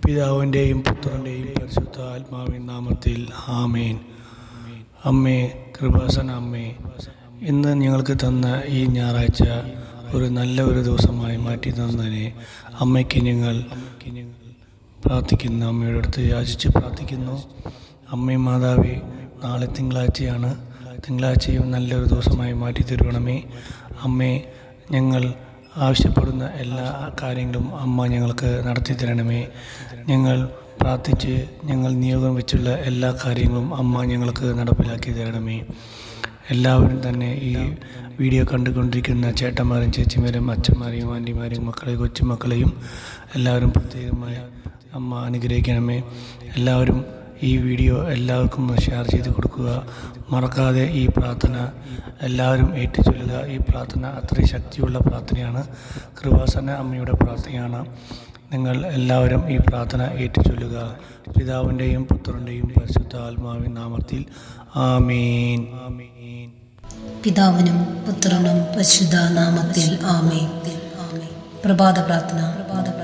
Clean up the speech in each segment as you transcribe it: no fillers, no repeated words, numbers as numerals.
പിതാവിൻ്റെയും പുത്രൻ്റെയും പരിശുദ്ധ ആത്മാവിൻ നാമത്തിൽ ആമേൻ. അമ്മേ, കൃപാസന അമ്മേ, ഇന്ന് ഞങ്ങൾക്ക് തന്ന ഈ ഞായറാഴ്ച ഒരു നല്ല ഒരു ദിവസമായി മാറ്റി തന്നതിനെ അമ്മയ്ക്ക് ഞങ്ങൾ പ്രാർത്ഥിക്കുന്നു. അമ്മയുടെ അടുത്ത് യാചിച്ച് പ്രാർത്ഥിക്കുന്നു. അമ്മേ മാതാവേ, നാളെ തിങ്കളാഴ്ചയാണ്. തിങ്കളാഴ്ചയും നല്ലൊരു ദിവസമായി മാറ്റി തരുവണമേ. അമ്മേ, ഞങ്ങൾ ആവശ്യപ്പെടുന്ന എല്ലാ കാര്യങ്ങളും അമ്മ ഞങ്ങൾക്ക് നടത്തി തരണമേ. ഞങ്ങൾ പ്രാർത്ഥിച്ച് ഞങ്ങൾ നിയോഗം വെച്ചുള്ള എല്ലാ കാര്യങ്ങളും അമ്മ ഞങ്ങൾക്ക് നടപ്പിലാക്കി തരണമേ. എല്ലാവരും തന്നെ ഈ വീഡിയോ കണ്ടുകൊണ്ടിരിക്കുന്ന ചേട്ടന്മാരും ചേച്ചിമാരും അച്ഛന്മാരെയും ആൻറ്റിമാരെയും മക്കളെയും കൊച്ചുമക്കളെയും എല്ലാവരും പ്രത്യേകമായി അമ്മ അനുഗ്രഹിക്കണമേ. എല്ലാവരും ഈ വീഡിയോ എല്ലാവർക്കും ഷെയർ ചെയ്ത് കൊടുക്കുക. മറക്കാതെ ഈ പ്രാർത്ഥന എല്ലാവരും ഏറ്റുചൊല്ലുക. ഈ പ്രാർത്ഥന അത്രയും ശക്തിയുള്ള പ്രാർത്ഥനയാണ്. കൃപാസന അമ്മയുടെ പ്രാർത്ഥനയാണ്. നിങ്ങൾ എല്ലാവരും ഈ പ്രാർത്ഥന ഏറ്റുചൊല്ലുക. പിതാവിൻ്റെയും പുത്രൻ്റെയും പരിശുദ്ധ ആത്മാവിൻ നാമത്തിൽ ആമേൻ. പിതാവിനും പുത്രനും പരിശുദ്ധ നാമത്തിൽ ആമേൻ. പ്രഭാത പ്രാർത്ഥന.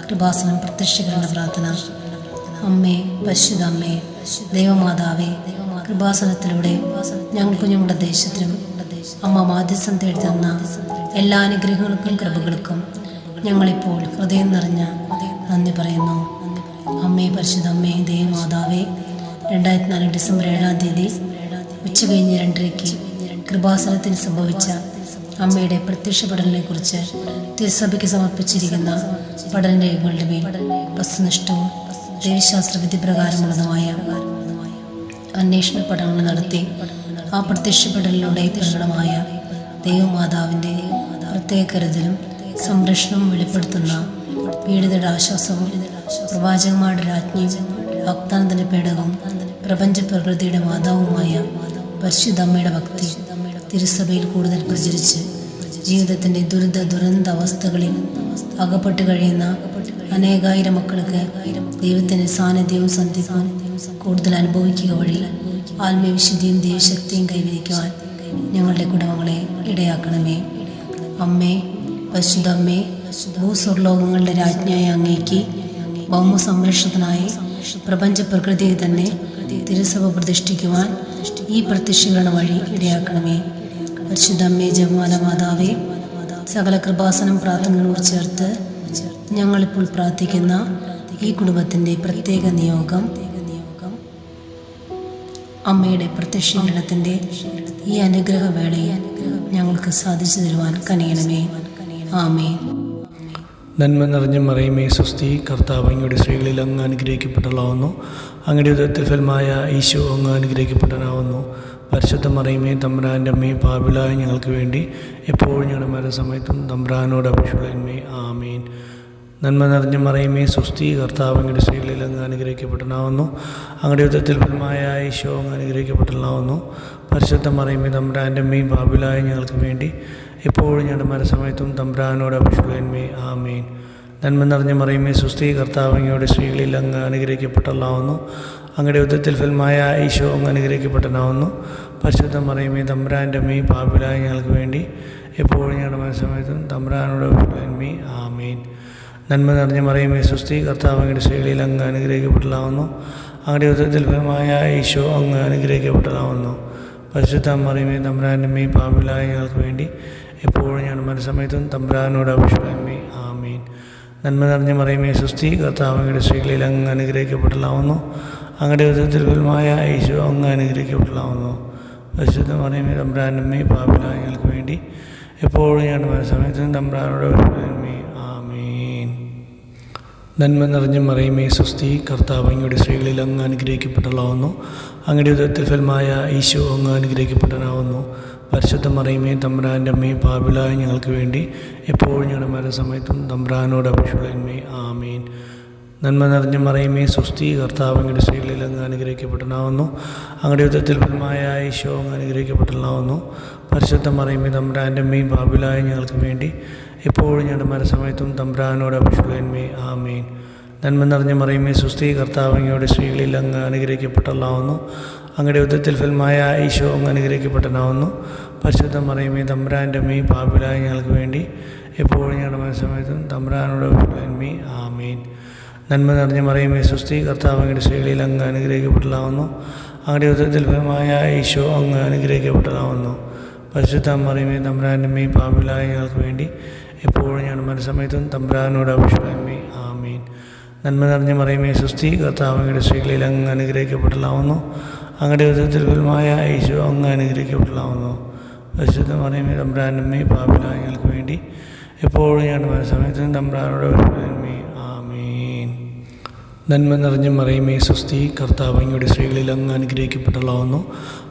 കൃപാസനം പ്രത്യക്ഷീകരണ പ്രാർത്ഥന. അമ്മേ, പരിശുദ്ധ അമ്മേ, ദൈവമാതാവേ, കൃപാസനത്തിലൂടെ ഞങ്ങൾക്കും ഞങ്ങളുടെ ദേശത്തിനും അമ്മ മാധ്യസ്ഥം തേടുന്ന എല്ലാ അനുഗ്രഹങ്ങൾക്കും കൃപകൾക്കും ഞങ്ങളിപ്പോൾ ഹൃദയം നിറഞ്ഞ നന്ദി പറയുന്നു. അമ്മേ, പരിശുദ്ധ അമ്മേ, ദൈവമാതാവേ, 2004 ഡിസംബർ 7-ാം തീയതി ഉച്ചകഴിഞ്ഞ് 2:30 കൃപാസനത്തിന് സംഭവിച്ച അമ്മയുടെ പ്രത്യക്ഷ പഠനത്തെ കുറിച്ച് തിരുസഭയ്ക്ക് സമർപ്പിച്ചിരിക്കുന്ന പഠനരേഖകളുടെ മേൽ വസ്തുനിഷ്ഠവും ദൈവശാസ്ത്ര വിധിപ്രകാരമുള്ളതുമായ അന്വേഷണ പഠനങ്ങൾ നടത്തി ആ പ്രത്യക്ഷപ്പെടലിലൂടെ പ്രകടമായ ദൈവമാതാവിൻ്റെ പ്രത്യേക കരുതലും സംരക്ഷണവും വെളിപ്പെടുത്തുന്ന പീഡിതരുടെ ആശ്വാസവും പ്രവാചകന്മാരുടെ രാജ്ഞിയും വാഗ്ദാനത്തിൻ്റെ പേടകവും പ്രപഞ്ച പ്രകൃതിയുടെ മാതാവുമായ പരിശുദ്ധ അമ്മയുടെ ഭക്തി തിരുസഭയിൽ കൂടുതൽ പ്രചരിച്ച് ജീവിതത്തിൻ്റെ ദുരന്ത അവസ്ഥകളിൽ അകപ്പെട്ട് കഴിയുന്ന അനേകായിരം മക്കൾക്ക് ദൈവത്തിൻ്റെ സാന്നിധ്യവും സന്ധിപ്പും കൂടുതൽ അനുഭവിക്കുക വഴി ആത്മീയവിശുദ്ധിയും ദൈവശക്തിയും കൈവരിക്കുവാൻ ഞങ്ങളുടെ കുടുംബങ്ങളെ ഇടയാക്കണമേ. അമ്മേ, പരിശുദ്ധ അമ്മേ, ഭൂസ്വർലോകങ്ങളുടെ രാജ്ഞിയായ അങ്ങേക്ക് ഭൗമ സംരക്ഷണത്തിനായി പ്രപഞ്ച പ്രകൃതിയെ തന്നെ തിരുസഭ പ്രതിഷ്ഠിക്കുവാൻ ഈ പ്രത്യക്ഷീകരണ വഴി ഇടയാക്കണമേ. പരിശുദ്ധ അമ്മേ, ജപമാല മാതാവേ, സകല കൃപാസനം പ്രാർത്ഥനകളോട് ചേർത്ത് ഞങ്ങളിപ്പോൾ പ്രാർത്ഥിക്കുന്ന ഈ കുടുംബത്തിൻ്റെ പ്രത്യേക നിയോഗം അമ്മയുടെ പ്രത്യക്ഷീകരണത്തിൻ്റെ ഈ അനുഗ്രഹവേളയിൽ ഞങ്ങൾക്ക് സാധിച്ചു തരുവാൻ കനിയണമേ. ആമേൻ. നന്മ നിറഞ്ഞ മറിയമേ, സ്വസ്തി, കർത്താവ് അങ്ങയുടെ സ്ത്രീകളിൽ അങ്ങ് അനുഗ്രഹിക്കപ്പെട്ടവളാവുന്നു. അങ്ങയുടെ ഉദരത്തിൽ ഫലമായ ഈശോ അങ്ങ് അനുഗ്രഹിക്കപ്പെട്ടവനാവുന്നു. പരിശുദ്ധ മറിയമേ, തമ്പുരാൻ്റെ അമ്മേ, പാപികളായ ഞങ്ങൾക്ക് വേണ്ടി എപ്പോഴും ഞങ്ങളുടെ മരണസമയത്തും തമ്പുരാനോട് അപേക്ഷിച്ചുകൊള്ളണമേ. ആമേൻ. നന്മ നിറഞ്ഞ മറിയമേ, സ്വസ്തി, കർത്താവ് അങ്ങയുടെ സ്ത്രീകളിൽ അങ്ങ് അനുഗ്രഹിക്കപ്പെട്ടവനാവുന്നു. അങ്ങയുടെ ഉദരത്തിൽ ഫലമായ ഈശോ അങ്ങ് അനുഗ്രഹിക്കപ്പെട്ടവനാവുന്നു. പരിശുദ്ധ മറിയമേ, തമ്പുരാൻ്റെ അമ്മേ, പാപികളായ ഞങ്ങൾക്ക് വേണ്ടി എപ്പോഴും ഞങ്ങളുടെ മരണസമയത്തും തമ്പുരാനോട് അപേക്ഷിച്ചുകൊള്ളണമേ. ആമേൻ. നന്മ നിറഞ്ഞ മറിയമേ, സ്വസ്തി, കർത്താവ് അങ്ങയുടെ സ്ത്രീകളിൽ അങ്ങ് അനുഗ്രഹിക്കപ്പെട്ടവളാവുന്നു. അങ്ങയുടെ ഉദരത്തിൽ ഫലമായ ഈശോ അങ്ങ് അനുഗ്രഹിക്കപ്പെട്ടവനാവുന്നു. പരിശുദ്ധ മറിയമേ, തമ്പുരാൻ്റെ അമ്മേ, പാപികളായ ഞങ്ങൾക്ക് വേണ്ടി എപ്പോഴും ഞങ്ങളുടെ മരണസമയത്തും തമ്പുരാനോട് അപേക്ഷിച്ചുകൊള്ളണമേ. ആമേൻ. നന്മ നിറഞ്ഞ മറിയമേ, സ്വസ്തി, കർത്താവ് അങ്ങയുടെ സ്ത്രീകളിൽ അങ്ങ് അനുഗ്രഹിക്കപ്പെട്ടവളാവുന്നു. അങ്ങയുടെ ഉദരത്തിൽ ഫലമായ ഈശോ അങ്ങ് അനുഗ്രഹിക്കപ്പെട്ടവളാവുന്നു. പരിശുദ്ധ മറിയമേ, തമ്പുരാൻ്റെ അമ്മേ, പാപികളായ ഞങ്ങൾക്ക് വേണ്ടി എപ്പോഴും ഞങ്ങളുടെ മരണസമയത്തും തമ്പുരാനോട് അപേക്ഷിച്ചുകൊള്ളണമേ. ആമേൻ. നന്മ നിറഞ്ഞ മറിയമേ, സ്വസ്തി, കർത്താവ് അങ്ങയുടെ സ്ത്രീകളിൽ അങ്ങ് അനുഗ്രഹിക്കപ്പെട്ടവളാവുന്നു. അങ്ങയുടെ ഉദരത്തിൽ ഫലമായ ഈശോ അങ്ങ് അനുഗ്രഹിക്കപ്പെട്ടവളാവുന്നു. പരിശുദ്ധ മറിയമേ, തമ്പുരാൻ്റെ അമ്മേ, പാപികളായ ഞങ്ങൾക്ക് വേണ്ടി എപ്പോഴും ഞങ്ങളുടെ മരണസമയത്തും തമ്പുരാനോട് അപേക്ഷിച്ചുകൊള്ളണമേ. ആമേൻ. നന്മ നിറഞ്ഞ മറിയമേ, സ്വസ്തി, കർത്താവ് അങ്ങയുടെ സ്ത്രീകളിൽ അങ്ങ് അനുഗ്രഹിക്കപ്പെട്ടവളാവുന്നു. അങ്ങയുടെ ഉദരത്തിൽ ഫലമായ ഈശോ അങ്ങ് അനുഗ്രഹിക്കപ്പെട്ടവനാവുന്നു. പരിശുദ്ധ മറിയമേ, തമ്പുരാൻ്റെ അമ്മേ, പാപികളായ ഞങ്ങൾക്ക് വേണ്ടി എപ്പോഴും ഞങ്ങളുടെ മരണസമയത്തും തമ്പുരാനോട് അപേക്ഷിച്ചുകൊള്ളണമേ. ആമേൻ. നന്മ നിറഞ്ഞ മറിയമേ, സ്വസ്തി, കർത്താവ് അങ്ങയുടെ സ്ത്രീകളിൽ അങ്ങ് അനുഗ്രഹിക്കപ്പെട്ടവനാവുന്നു. അങ്ങയുടെ ഉദരത്തിൽ ഫലമായ ഈശോ അങ്ങ് അനുഗ്രഹിക്കപ്പെട്ടവനാവുന്നു. പരിശുദ്ധ മറിയമേ, തമ്പുരാൻ്റെ അമ്മേ, പാപികളായ ഞങ്ങൾക്ക് വേണ്ടി എപ്പോഴും ഞങ്ങളുടെ മരണസമയത്തും തമ്പുരാനോട് അപേക്ഷിച്ചുകൊള്ളണമേ. ആമേൻ. നന്മ നിറഞ്ഞ മറിയമേ, സ്വസ്തി, കർത്താവ് അങ്ങയുടെ സ്ത്രീകളിൽ അങ്ങ് അനുഗ്രഹിക്കപ്പെട്ടവളാവുന്നു. അങ്ങയുടെ ഉദരത്തിൽ ഫലമായ ഈശോ അങ്ങ് അനുഗ്രഹിക്കപ്പെട്ടവനാവുന്നു. പരിശുദ്ധ മറിയമേ, തമ്പുരാൻ്റെ അമ്മേ, പാപികളായ ഞങ്ങൾക്ക് വേണ്ടി എപ്പോഴും ഞങ്ങളുടെ മരണസമയത്തും തമ്പുരാനോട് അപേക്ഷിച്ചുകൊള്ളണമേ. ആമേൻ. നന്മ നിറഞ്ഞ മറിയമേ സ്വസ്തി, കർത്താവ് അങ്ങയുടെ സ്ത്രീകളിൽ അങ്ങ് അനുഗ്രഹിക്കപ്പെട്ടതാവുന്നു. അങ്ങയുടെ ഉദരത്തിൽ ഫലമായ ഈശോ അങ്ങ് അനുഗ്രഹിക്കപ്പെട്ടതാവുന്നു. പരിശുദ്ധ മറിയമേ തമ്പുരാൻ്റെ അമ്മേ, പാപികളായ ഞങ്ങൾക്ക് വേണ്ടി എപ്പോഴും ഞങ്ങളുടെ മരണസമയത്തും തമ്പുരാനോട് അപേക്ഷിക്കണമേ. ആമേൻ. നന്മ നിറഞ്ഞ മറിയമേ സ്വസ്തി, കർത്താവ് അങ്ങയുടെ സ്ത്രീകളിൽ അങ്ങ് അനുഗ്രഹിക്കപ്പെട്ടതാവുന്നു. അങ്ങയുടെ ഉദരത്തിൽ ഫലമായ ഈശോ അങ്ങ് അനുഗ്രഹിക്കപ്പെട്ടതാവുന്നു. പരിശുദ്ധ മറിയമേ തമ്പുരാൻ്റെ അമ്മേ, പാപികളായ ഞങ്ങൾക്ക് വേണ്ടി എപ്പോഴും ഞങ്ങളുടെ മരണസമയത്തും തമ്പുരാനോട് അപേക്ഷിക്കണമേ. ആമേൻ. നന്മ നിറഞ്ഞ മറിയമേ സ്വസ്തി, കർത്താവ് അങ്ങയുടെ സ്ത്രീകളിൽ അങ്ങ് അനുഗ്രഹിക്കപ്പെട്ടതാവുന്നു.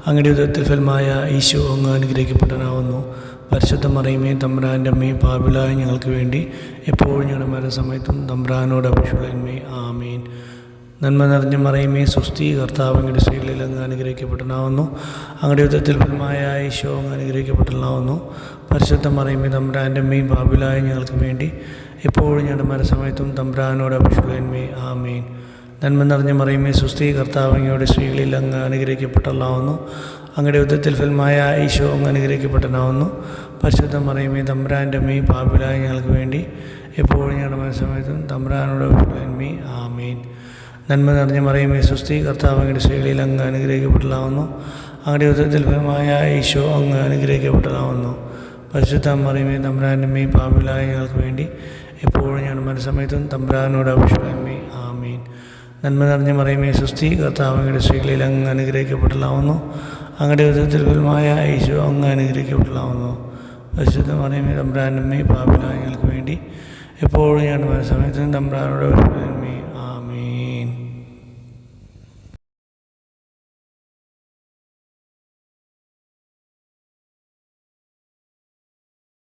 അങ്ങയുടെ ഉദരത്തിൽ ഫലമായ ഈശോ അങ്ങ് അനുഗ്രഹിക്കപ്പെട്ടവനാവുന്നു. പരിശുദ്ധ മറിയമേ തമ്പുരാൻ്റെ അമ്മേ, പാപികളായ ഞങ്ങൾക്ക് വേണ്ടി എപ്പോഴും ഞങ്ങളുടെ മരണസമയത്തും തമ്പുരാനോട് അപേക്ഷിക്കണമേ. ആമേൻ. നന്മ നിറഞ്ഞ മറിയമേ സ്വസ്തി, കർത്താവ് അങ്ങയുടെ സ്ത്രീകളിൽ അങ്ങ് അനുഗ്രഹിക്കപ്പെട്ടവനാവുന്നു. അങ്ങയുടെ ഉദരത്തിൽ ഫലമായ ഈശോ അങ്ങ് അനുഗ്രഹിക്കപ്പെട്ടവനാവുന്നു. പരിശുദ്ധ മറിയമേ തമ്പുരാൻ്റെ അമ്മേ, പാപികളായ ഞങ്ങൾക്ക് വേണ്ടി എപ്പോഴും ഞങ്ങളുടെ മരണസമയത്തും തമ്പുരാനോട് അപേക്ഷിക്കണമേ. ആമേൻ. നന്മ നിറഞ്ഞ മറിയമേ സ്വസ്തി, കർത്താവ് അങ്ങയുടെ സ്ത്രീകളിൽ അങ്ങ് അനുഗ്രഹിക്കപ്പെട്ടവനാവുന്നു. അങ്ങയുടെ ഉദരത്തിൽ ഫലമായ ഈശോ അങ്ങ് അനുഗ്രഹിക്കപ്പെട്ടവനാവുന്നു. പരിശുദ്ധ മറിയമേ തമ്പുരാൻ്റെ അമ്മേ, പാപികളായ ഞങ്ങൾക്ക് വേണ്ടി എപ്പോഴും ഞങ്ങളുടെ മരണസമയത്തും തമ്പുരാനോട് അപേക്ഷിക്കണമേ. ആമേൻ. നന്മ നിറഞ്ഞ മറിയമേ സ്വസ്തി, കർത്താവ് അങ്ങയുടെ സ്ത്രീകളിൽ അങ്ങ് അനുഗ്രഹിക്കപ്പെട്ടതാവുന്നു. അങ്ങയുടെ ഉദരത്തിൽ ഫലമായ ഈശോ അങ്ങ് അനുഗ്രഹിക്കപ്പെട്ടതാവുന്നു. പരിശുദ്ധ മറിയമേ തമ്പുരാൻ്റെ അമ്മേ, പാപികളായ ഞങ്ങൾക്ക് വേണ്ടി എപ്പോഴും ഞങ്ങളുടെ മരണസമയത്തും തമ്പുരാനോട് അപേക്ഷിക്കണമേ. ആമേൻ. നന്മ നിറഞ്ഞ മറിയമേ സ്വസ്തി, കർത്താവ് അങ്ങയുടെ സ്ത്രീകളിൽ അങ്ങ് അനുഗ്രഹിക്കപ്പെട്ടതാവുന്നു. അങ്ങയുടെ ഉദരത്തിൽ ഫലമായ ഈശോ അങ്ങ് അനുഗ്രഹിക്കപ്പെട്ടതാവുന്നു. പരിശുദ്ധ മറിയമേ തമ്പുരാൻ്റെ അമ്മേ, പാപികളായ ഞങ്ങൾക്ക് വേണ്ടി എപ്പോഴും ഞങ്ങളുടെ മരണസമയത്തും തമ്പുരാനോട് അപേക്ഷിക്കണമേ.